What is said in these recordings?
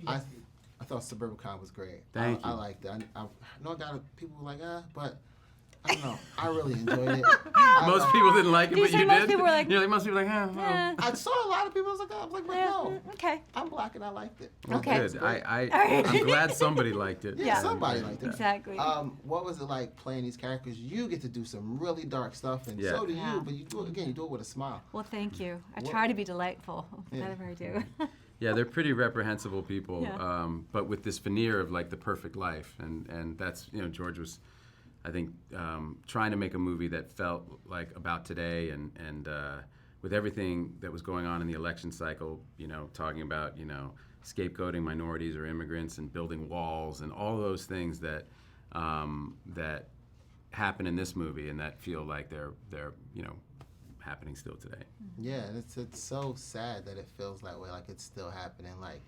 I thought Suburbicon was great. Thank you. I liked it. I know I got people were like, but I don't know. I really enjoyed it. Most people didn't like it, but you most did. people were like, You're like, most people were like, well. I saw a lot of people. I was like, but no. Okay. I'm black and I liked it. Okay. Good. I'm glad somebody liked it. Yeah, somebody liked it. Exactly. What was it like playing these characters? You get to do some really dark stuff, and so do you. But you do it again. You do it with a smile. Well, thank you. I try to be delightful. Whatever I do. Yeah, they're pretty reprehensible people, Yeah. but with this veneer of like the perfect life, and that's George was, I think, trying to make a movie that felt like about today, and with everything that was going on in the election cycle, talking about scapegoating minorities or immigrants and building walls and all those things that that happen in this movie and that feel like they're happening still today. Yeah, and it's so sad that it feels that way, like it's still happening. Like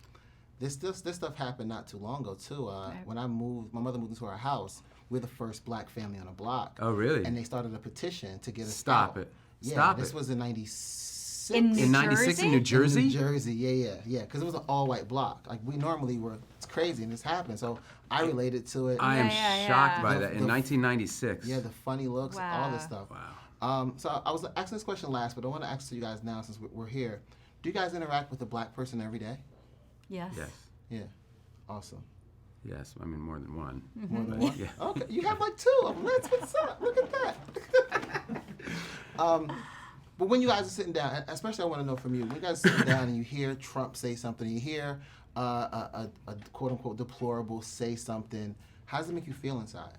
this stuff happened not too long ago too. When I moved, my mother moved into our house. We're the first black family on the block. Oh, really? And they started a petition to get us Stop out. it. Yeah, Stop this it. was in '96. In 96 in New Jersey? In New Jersey, yeah, because it was an all-white block. Like we normally were, it's crazy, and this happened. So I related to it. I am shocked by The- that. In 1996. Yeah, the funny looks, all this stuff. Wow. So I was asking this question last, but I want to ask you guys now since we're here. Do you guys interact with a black person every day? Yes. Yes. Yeah. Awesome. Yes. I mean, more than one. More than one? Yeah. Okay. You have like two of them. That's what's up. Look at that. But when you guys are sitting down, especially I want to know from you, when you guys are sitting down and you hear Trump say something, you hear a quote-unquote deplorable say something, how does it make you feel inside?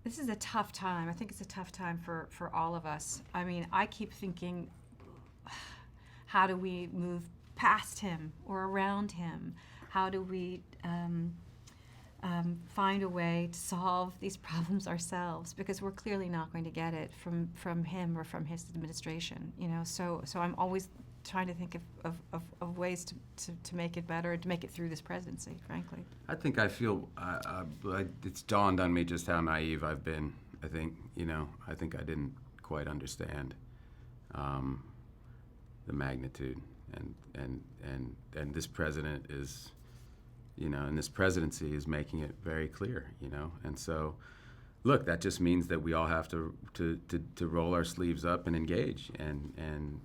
This is a tough time. I think it's a tough time for all of us. I mean, I keep thinking, how do we move past him or around him? How do we find a way to solve these problems ourselves? Because we're clearly not going to get it from him or from his administration. So I'm always trying to think of ways to make it better, to make it through this presidency, frankly. I think I feel like it's dawned on me just how naive I've been. I think I didn't quite understand the magnitude, and this president is, and this presidency is making it very clear, and so. Look, that just means that we all have to roll our sleeves up and engage, and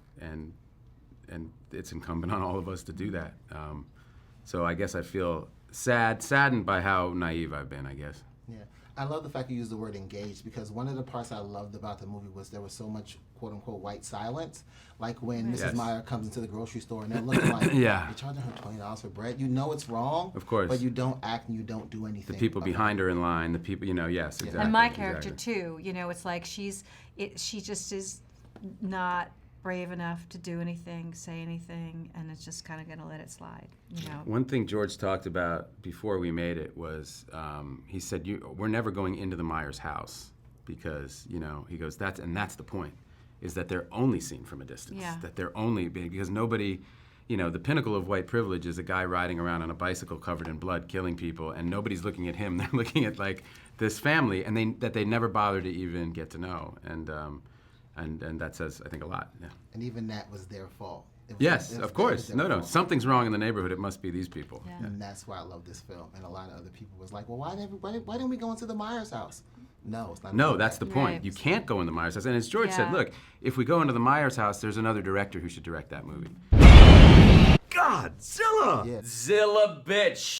it's incumbent on all of us to do that. So I guess I feel saddened by how naive I've been, I guess. Yeah. I love the fact you used the word engaged, because one of the parts I loved about the movie was there was so much quote-unquote white silence. Like when Mrs. Meyer comes into the grocery store and they're looking like, you're charging her $20 for bread. You know it's wrong, of course, but you don't act and you don't do anything. The people behind her in line, the people, yes, exactly. And my character too, it's like she just is not brave enough to do anything, say anything, and it's just kind of going to let it slide, One thing George talked about before we made it was, he said, we're never going into the Myers house because, he goes, that's the point, is that they're only seen from a distance, that they're only, because nobody, the pinnacle of white privilege is a guy riding around on a bicycle covered in blood, killing people, and nobody's looking at him, they're looking at like this family, and that they never bother to even get to know, and that says, I think, a lot. Yeah. And even that was their fault. Yes, of course. No, something's wrong in the neighborhood. It must be these people. Yeah. And that's why I love this film. And a lot of other people was like, well, why didn't we go into the Myers house? No, it's not. No, that's the point. Right. You can't go in the Myers house. And as George said, look, if we go into the Myers house, there's another director who should direct that movie. God, Xilla! Yeah. Xilla, bitch!